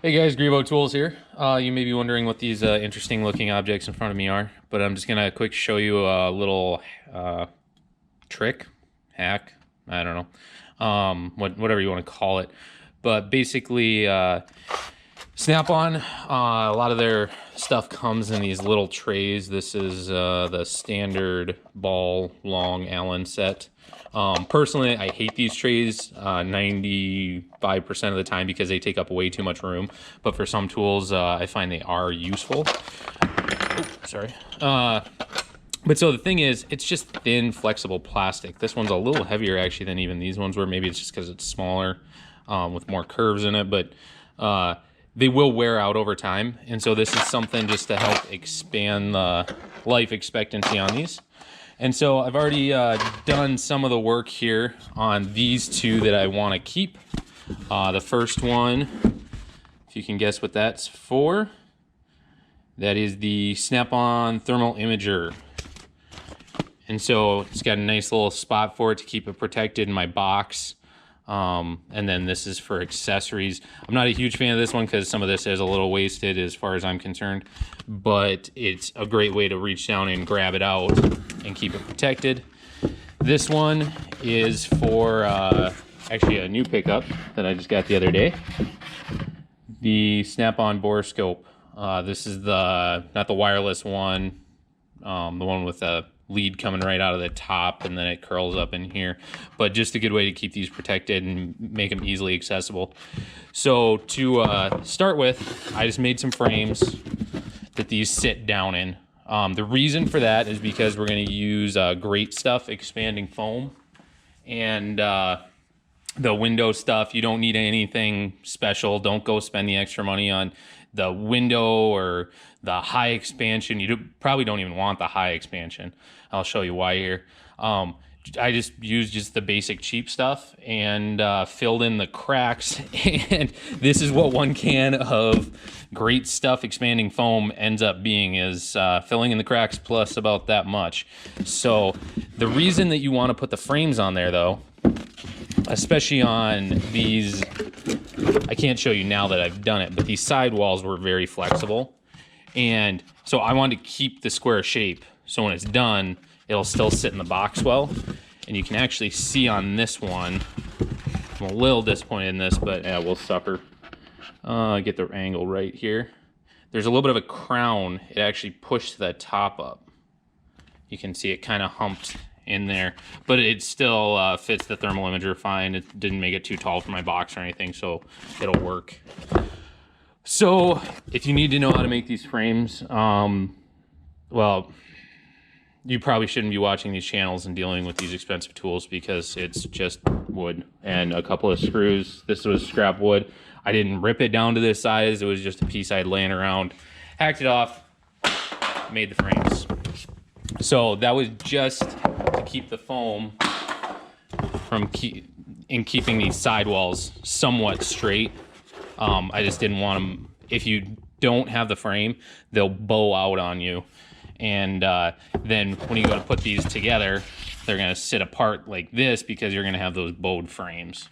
Hey guys, Grebo Tools here. You may be wondering what these interesting looking objects in front of me are, but I'm just gonna quick show you a little trick, hack, I don't know, whatever you want to call it. But basically, Snap-on, a lot of their stuff comes in these little trays. This is the standard ball long Allen set. Personally, I hate these trays 95% of the time because they take up way too much room. But for some tools, I find they are useful. Oops, sorry. But so the thing is, it's just thin, flexible plastic. This one's a little heavier actually than even these ones were. Maybe it's just because it's smaller with more curves in it. But they will wear out over time. And so this is something just to help expand the life expectancy on these. And so I've already done some of the work here on these two that I want to keep. The first one, if you can guess what that's for, that is the Snap-on Thermal Imager. And so it's got a nice little spot for it to keep it protected in my box. And then this is for accessories. I'm not a huge fan of this one because some of this is a little wasted as far as I'm concerned, but it's a great way to reach down and grab it out and keep it protected. This one is for actually a new pickup that I just got the other day. The Snap-on Borescope. This is not the wireless one, the one with the lead coming right out of the top and then it curls up in here, but just a good way to keep these protected and make them easily accessible. So to start with, I just made some frames that these sit down in. The reason for that is because we're going to use Great Stuff expanding foam, and the window stuff, you don't need anything special. Don't go spend the extra money on the window or the high expansion. Probably don't even want the high expansion. I'll show you why here. I just used just the basic cheap stuff and filled in the cracks. And this is what 1 can of Great Stuff expanding foam ends up being, is filling in the cracks plus about that much. So the reason that you want to put the frames on there though, especially on these, I can't show you now that I've done it, but these side walls were very flexible. And so I wanted to keep the square shape, so when it's done, it'll still sit in the box well. And you can actually see on this one, I'm a little disappointed in this, but yeah, we'll suffer. Get the angle right here. There's a little bit of a crown. It actually pushed the top up. You can see it kind of humped in there, but it still fits the thermal imager fine. It didn't make it too tall for my box or anything, so it'll work. So if you need to know how to make these frames, well, you probably shouldn't be watching these channels and dealing with these expensive tools because it's just wood and a couple of screws. This was scrap wood. I didn't rip it down to this size. It was just a piece I had laying around. Hacked it off, made the frames. So that was just to keep the foam from keeping these sidewalls somewhat straight. I just didn't want them, if you don't have the frame, they'll bow out on you. And then when you go to put these together, they're going to sit apart like this because you're going to have those bowed frames.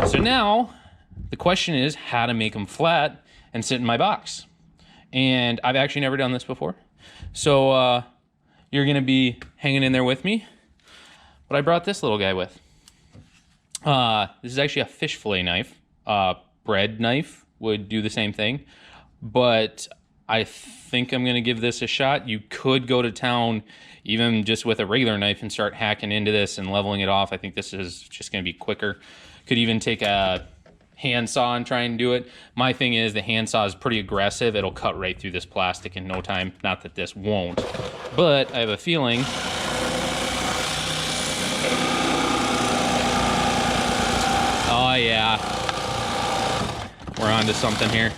So now the question is how to make them flat and sit in my box. And I've actually never done this before. So you're going to be hanging in there with me. But I brought this little guy with. This is actually a fish fillet knife. Bread knife would do the same thing, but I think I'm going to give this a shot. You could go to town even just with a regular knife and start hacking into this and leveling it off. I think this is just going to be quicker. Could even take a handsaw and try and do it. My thing is the handsaw is pretty aggressive. It'll cut right through this plastic in no time. Not that this won't, but I have a feeling. Oh yeah. We're on to something here.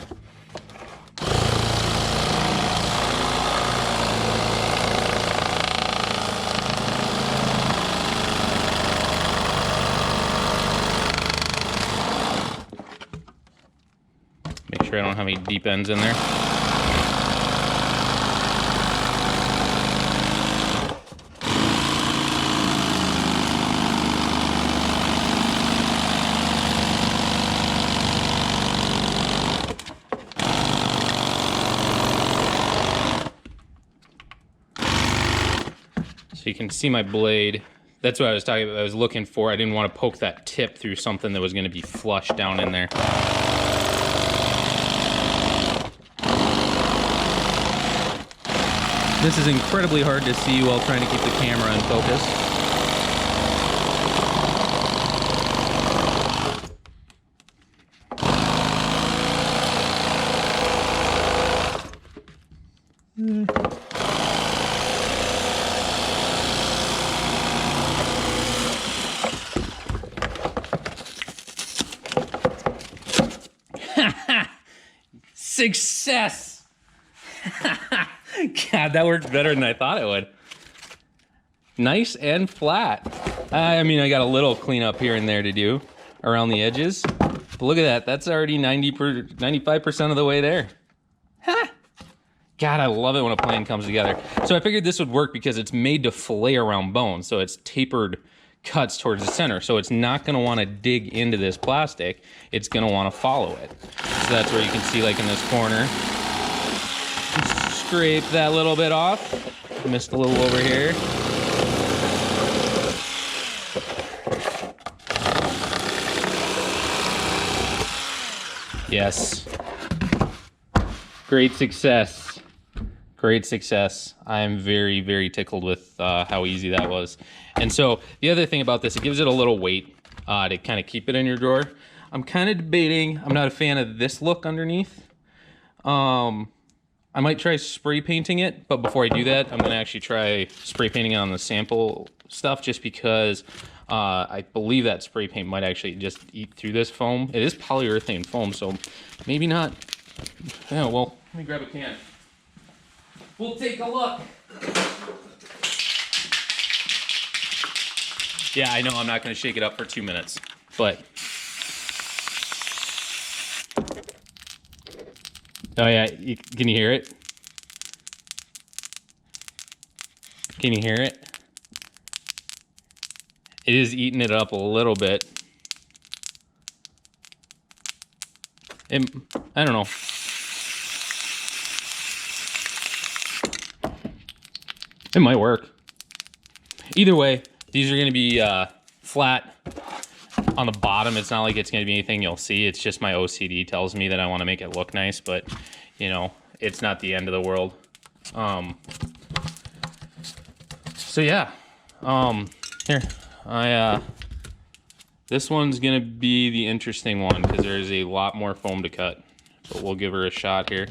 Make sure I don't have any deep ends in there. So you can see my blade. That's what I was talking about. I was looking for. I didn't want to poke that tip through something that was going to be flush down in there. This is incredibly hard to see while trying to keep the camera in focus. Success! God, that worked better than I thought it would. Nice and flat. I mean, I got a little cleanup here and there to do around the edges. But look at that. That's already 95% of the way there. Ha! God, I love it when a plan comes together. So I figured this would work because it's made to fillet around bone. So it's tapered cuts towards the center. So it's not going to want to dig into this plastic. It's going to want to follow it. So that's where you can see, like in this corner, scrape that little bit off. Missed a little over here. Yes. Great success. Great success. I am very, very tickled with how easy that was. And so the other thing about this, it gives it a little weight to kind of keep it in your drawer. I'm kind of debating. I'm not a fan of this look underneath. I might try spray painting it, but before I do that, I'm going to actually try spray painting it on the sample stuff just because I believe that spray paint might actually just eat through this foam. It is polyurethane foam, so maybe not. Yeah, well, let me grab a can. We'll take a look. Yeah, I know I'm not going to shake it up for 2 minutes, but... Oh yeah, can you hear it? Can you hear it? It is eating it up a little bit. I don't know. It might work. Either way, these are going to be flat on the bottom. It's not like it's going to be anything you'll see. It's just my OCD tells me that I want to make it look nice, but you know, it's not the end of the world. So yeah, here, this one's going to be the interesting one because there's a lot more foam to cut, but we'll give her a shot here.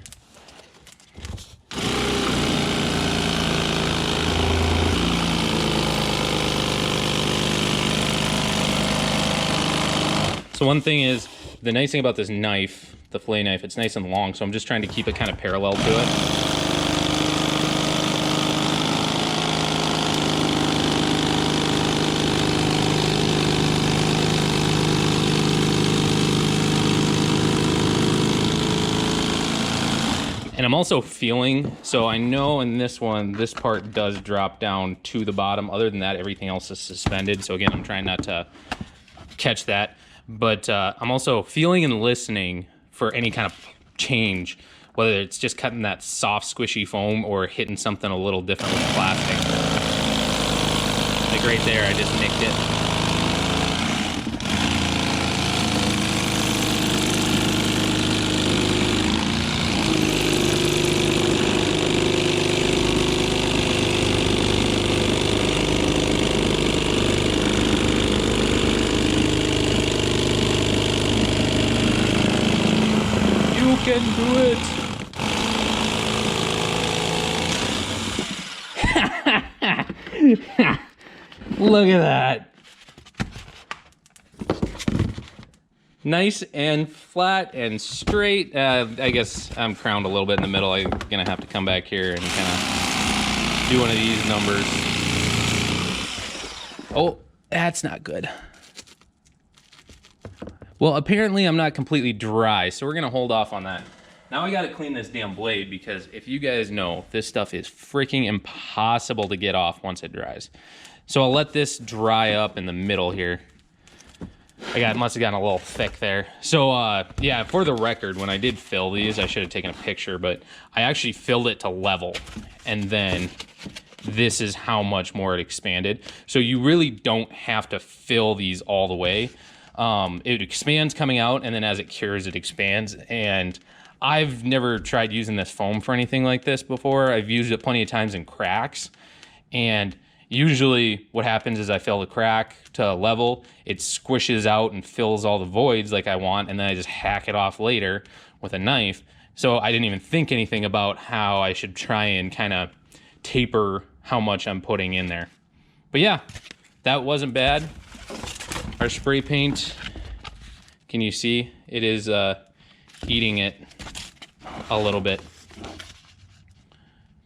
So one thing is, the nice thing about this knife, the fillet knife, it's nice and long, so I'm just trying to keep it kind of parallel to it. And I'm also feeling, so I know in this one, this part does drop down to the bottom. Other than that, everything else is suspended. So again, I'm trying not to catch that. But I'm also feeling and listening for any kind of change, whether it's just cutting that soft, squishy foam or hitting something a little different with plastic. Like right there, I just nicked it. Can do it. Look at that. Nice and flat and straight. I guess I'm crowned a little bit in the middle. I'm gonna have to come back here and kind of do one of these numbers. Oh, that's not good. Well, apparently I'm not completely dry, so we're gonna hold off on that. Now I gotta clean this damn blade because if you guys know, this stuff is freaking impossible to get off once it dries. So I'll let this dry up in the middle here. must have gotten a little thick there. So yeah, for the record, when I did fill these, I should have taken a picture, but I actually filled it to level, and then this is how much more it expanded. So you really don't have to fill these all the way. It expands coming out, and then as it cures, it expands. And I've never tried using this foam for anything like this before. I've used it plenty of times in cracks, and usually what happens is I fill the crack to level, it squishes out and fills all the voids like I want, and then I just hack it off later with a knife. So I didn't even think anything about how I should try and kind of taper how much I'm putting in there. But yeah, that wasn't bad. Our spray paint, can you see? It is eating it a little bit.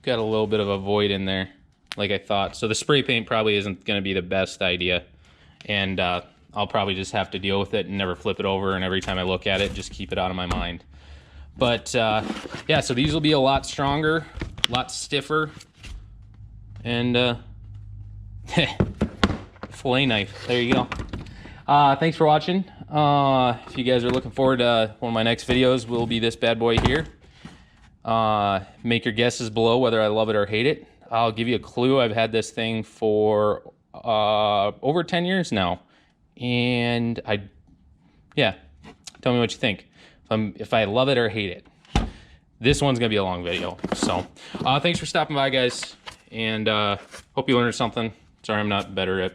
Got a little bit of a void in there, like I thought. So the spray paint probably isn't going to be the best idea. And I'll probably just have to deal with it and never flip it over. And every time I look at it, just keep it out of my mind. But yeah, so these will be a lot stronger, a lot stiffer. And fillet knife, there you go. Thanks for watching. If you guys are looking forward to one of my next videos, will be this bad boy here. Make your guesses below whether I love it or hate it. I'll give you a clue. I've had this thing for over 10 years now, and yeah, tell me what you think. If I love it or hate it. This one's gonna be a long video. So thanks for stopping by, guys, and hope you learned something. Sorry I'm not better at